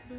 Hey,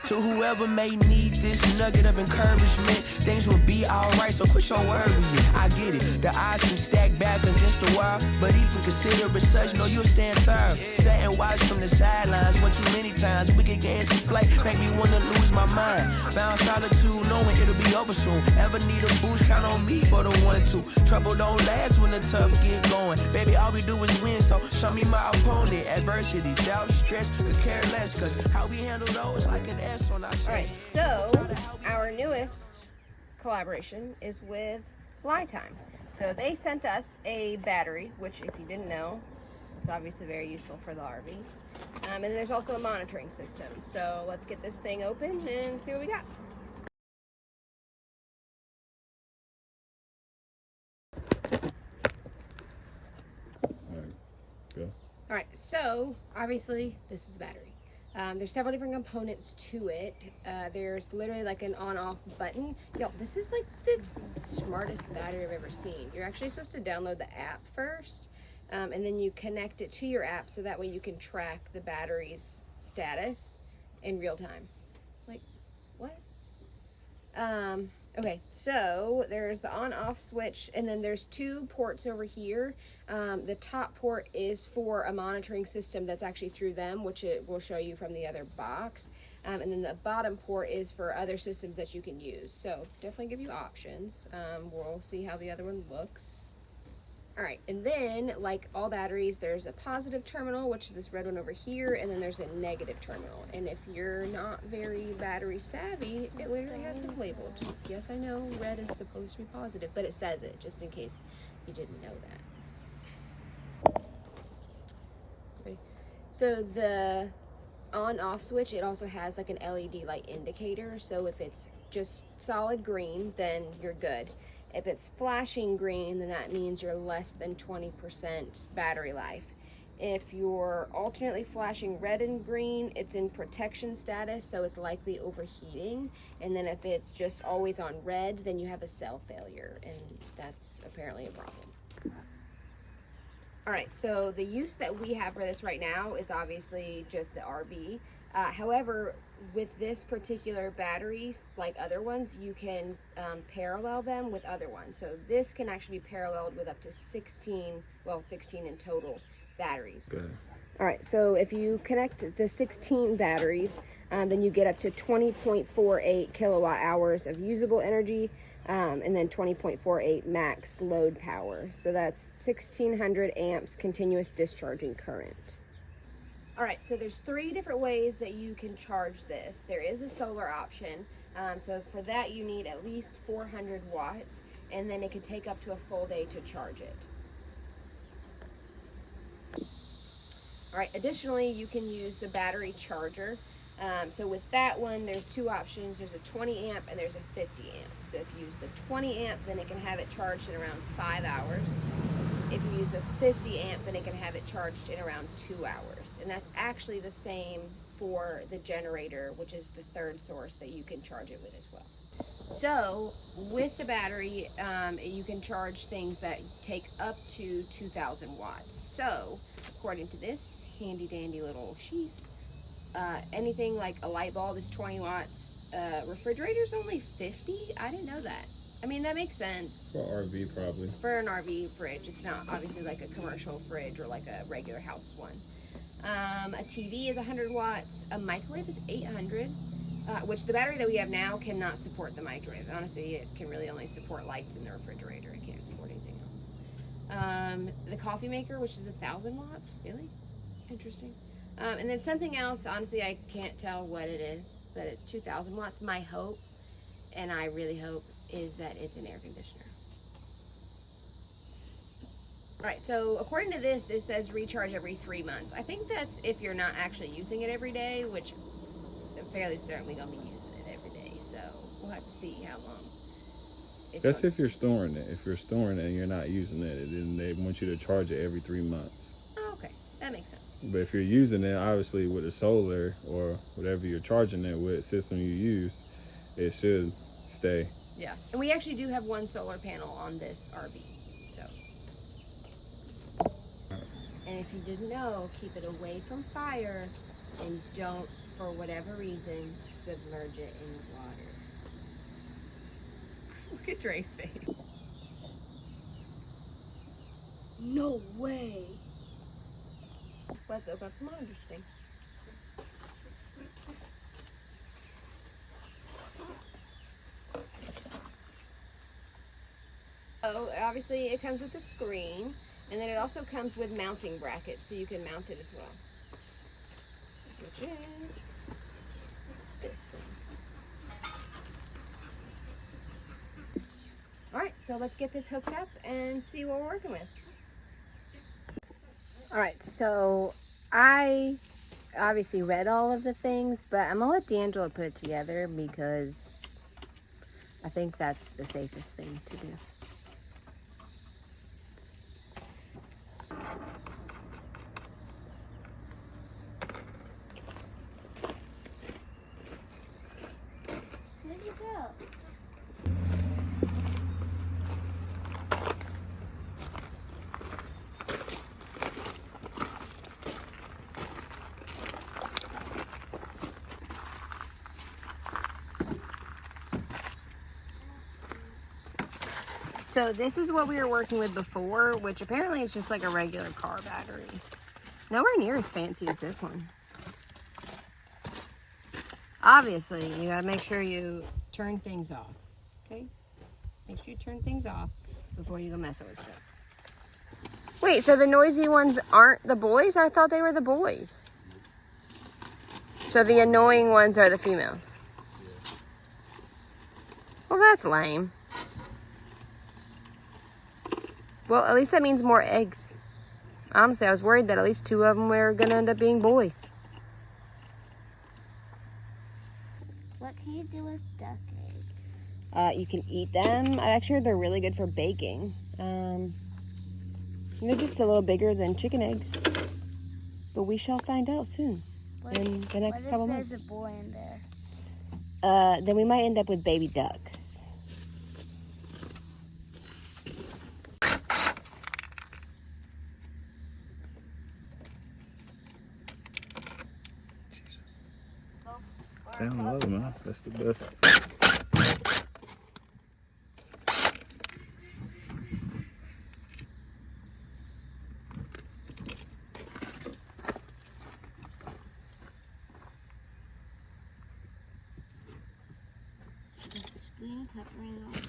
to whoever may need this nugget of encouragement, things will be alright, so quit your worrying. I get it, the odds can stack back against the wall, but even consider it such, know you'll stand tall. Sat and watch from the sidelines one too many times. Wicked games to play make me wanna lose my mind. Found solitude knowing it'll be over soon. Ever need a boost, count on me for the 1-2. Trouble don't last when the tough get going. Baby, all we do is win, so show me my opponent. Adversity, doubt, stress, could care less, cause how we handle those like an S on our chest. Alright, so our newest collaboration is with LiTime. So they sent us a battery, which if you didn't know, it's obviously very useful for the RV. And there's also a monitoring system. So let's get this thing open and see what we got. Alright, so obviously this is the battery. There's several different components to it. There's literally like an on-off button. Yo, this is like the smartest battery I've ever seen. You're actually supposed to download the app first, and then you connect it to your app so that way you can track the battery's status in real time. Like, what? Okay, so there's the on-off switch, and then there's 2 ports over here. The top port is for a monitoring system that's actually through them, which it will show you from the other box. And then the bottom port is for other systems that you can use. So definitely give you options. We'll see how the other one looks. All right, and then like all batteries, there's a positive terminal, which is this red one over here, and then there's a negative terminal. And if you're not very battery savvy, it literally has it labeled. Yes, I know red is supposed to be positive, but it says it just in case you didn't know that. Ready? So the on-off switch, it also has like an LED light indicator. So if it's just solid green, then you're good. If it's flashing green, then that means you're less than 20% battery life. If you're alternately flashing red and green, it's in protection status, so it's likely overheating. And then if it's just always on red, then you have a cell failure, and that's apparently a problem. All right, so the use that we have for this right now is obviously just the RV. However, with this particular battery, like other ones, you can parallel them with other ones. So this can actually be paralleled with up to 16 in total batteries. Good. All right, so if you connect the 16 batteries, then you get up to 20.48 kilowatt hours of usable energy, and then 20.48 max load power. So that's 1600 amps continuous discharging current. All right, so there's 3 different ways that you can charge this. There is a solar option. So for that, you need at least 400 watts, and then it can take up to a full day to charge it. All right, additionally, you can use the battery charger. So with that one, there's 2 options. There's a 20 amp and there's a 50 amp. So if you use the 20 amp, then it can have it charged in around 5 hours. If you use the 50 amp, then it can have it charged in around 2 hours. And that's actually the same for the generator, which is the third source that you can charge it with as well. So with the battery, you can charge things that take up to 2,000 watts. So according to this handy dandy little sheet, anything like a light bulb is 20 watts. Refrigerator's only 50? I didn't know that. I mean, that makes sense. For RV, probably. For an RV fridge. It's not obviously like a commercial fridge or like a regular house one. A TV is 100 watts. A microwave is 800, which the battery that we have now cannot support the microwave. Honestly, it can really only support lights in the refrigerator. It can't support anything else. The coffee maker, which is 1,000 watts. Really? Interesting. And then something else, honestly, I can't tell what it is, but it's 2,000 watts. My hope, and I really hope, is that it's an air conditioner. All right, so according to this, it says recharge every 3 months. I think that's if you're not actually using it every day, which I'm fairly certainly going to be using it every day. So we'll have to see how long. That's if you're storing it. If you're storing it and you're not using it, then they want you to charge it every 3 months. Oh, okay, that makes sense. But if you're using it, obviously with the solar or whatever you're charging it with, system you use, it should stay. Yeah, and we actually do have one solar panel on this RV. So And if you didn't know, keep it away from fire and don't, for whatever reason, submerge it in water. Look at Dre's face. No way. Let's open up the monitor screen. So obviously it comes with a screen, and then it also comes with mounting brackets, so you can mount it as well. Which is this one. Alright, so let's get this hooked up and see what we're working with. Alright, so I obviously read all of the things, but I'm gonna let D'Angelo put it together because I think that's the safest thing to do. Where'd you go? So this is what we were working with before, which apparently is just like a regular car battery. Nowhere near as fancy as this one. Obviously, you gotta make sure you turn things off, okay? Make sure you turn things off before you go messing with stuff. Wait, so the noisy ones aren't the boys? I thought they were the boys. So the annoying ones are the females. Well, that's lame. Well, at least that means more eggs. Honestly, I was worried that at least 2 of them were gonna end up being boys. What can you do with duck eggs? You can eat them. I actually heard they're really good for baking. They're just a little bigger than chicken eggs. But we shall find out soon. In the next couple months. There's a boy in there? Then we might end up with baby ducks. Down low, man. That's the best. Screen covering off.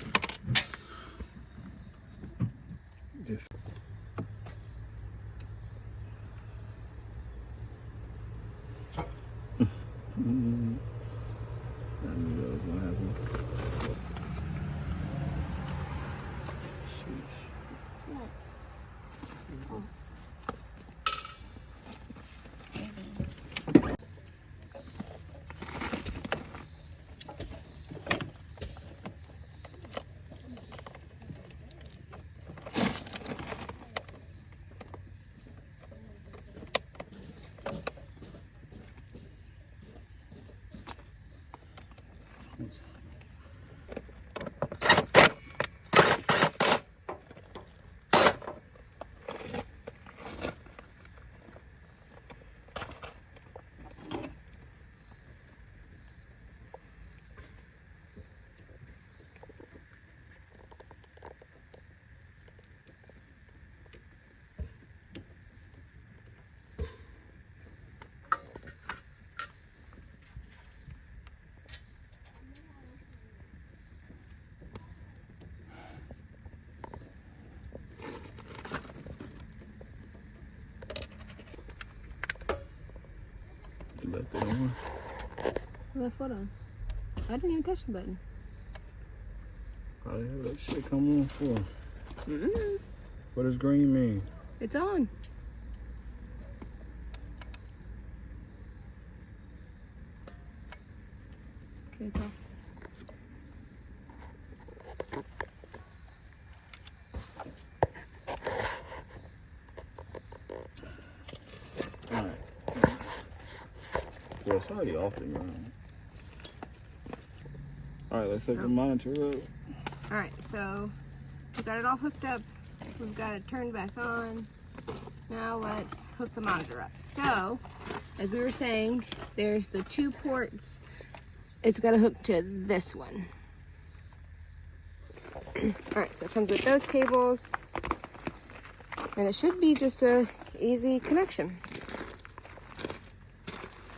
Just I knew that was gonna happen. Sheesh. You left it on. Left foot on. I didn't even touch the button. Why the hell that shit come on for? Mm-mm. What does green mean? It's on. Okay, it's off. Alright. Well, it's already off the ground. Alright, let's hook the monitor up. Alright, so we've got it all hooked up. We've got it turned back on. Now let's hook the monitor up. So, as we were saying, there's the 2 ports. It's got to hook to this one. Alright, so it comes with those cables. And it should be just a easy connection.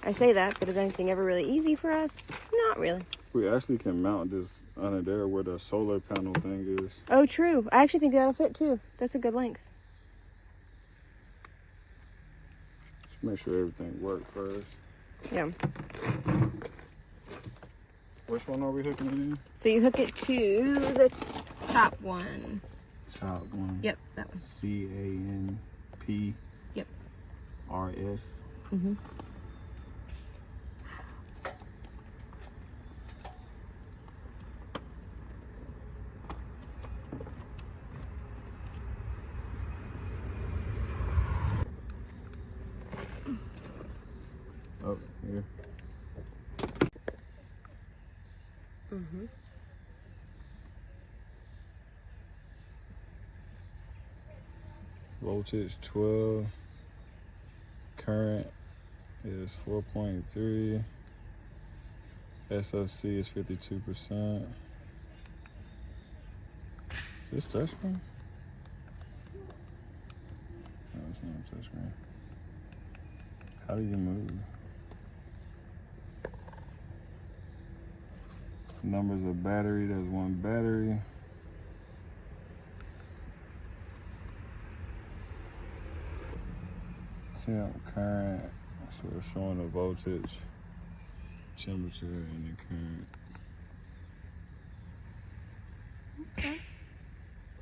I say that, but is anything ever really easy for us? Not really. We actually can mount this under there where the solar panel thing is. Oh, true. I actually think that'll fit too. That's a good length. Just make sure everything works first. Yeah. Which one are we hooking it in? So you hook it to the top one. Top one. Yep, that one. CANP. Yep. RS. Mm-hmm. Oh, here. Mm-hmm. Voltage 12. Current is 4.3. SOC is 52%. Is this touchscreen? No, it's not a touchscreen. How do you move? Numbers of battery, there's 1 battery. Temp, current, so it's showing the voltage, temperature, and the current. Okay.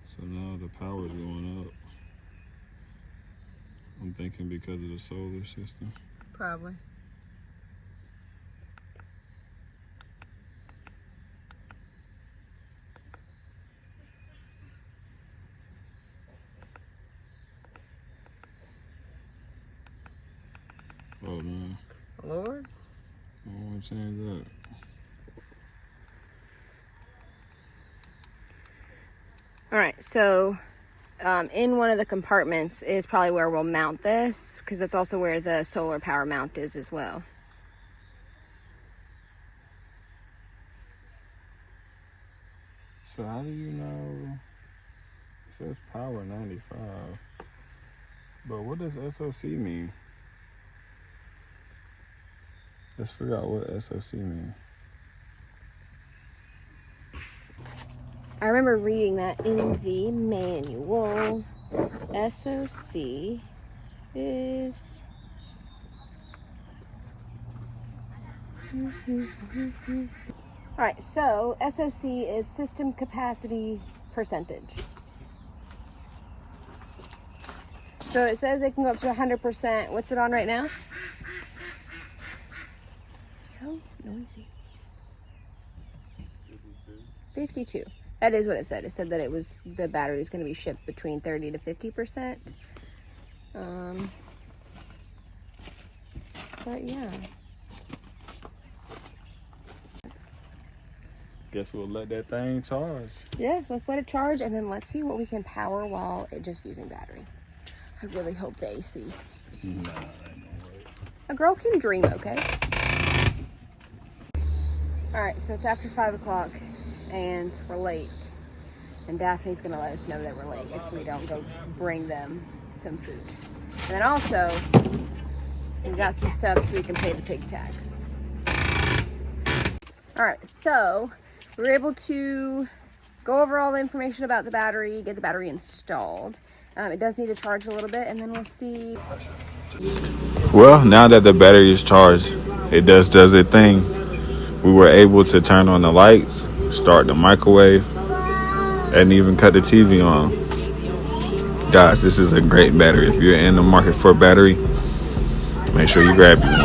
So now the power is going up. I'm thinking because of the solar system. Probably. Oh man, Lord. I don't want to change that. All right, so in one of the compartments is probably where we'll mount this, because that's also where the solar power mount is as well. So how do you know? It says power 95, but what does SOC mean? Let's figure out what SOC means. I remember reading that in the manual. SOC is... Alright, so SOC is system capacity percentage. So it says it can go up to 100%. What's it on right now? So noisy. 52. That is what it said. It said that it was, the battery is going to be shipped between 30 to 50%. But yeah. Guess we'll let that thing charge. Yeah, let's let it charge and then let's see what we can power while it just using battery. I really hope the AC. Nah, that ain't gonna work. A girl can dream, okay? Alright, so it's after 5 o'clock and we're late. And Daphne's gonna let us know that we're late if we don't go bring them some food. And then also, we got some stuff so we can pay the pig tax. Alright, so we were able to go over all the information about the battery, get the battery installed. It does need to charge a little bit, and then we'll see. Well, now that the battery is charged, it does its thing. We were able to turn on the lights, start the microwave, and even cut the TV on. Guys, this is a great battery. If you're in the market for a battery, make sure you grab one.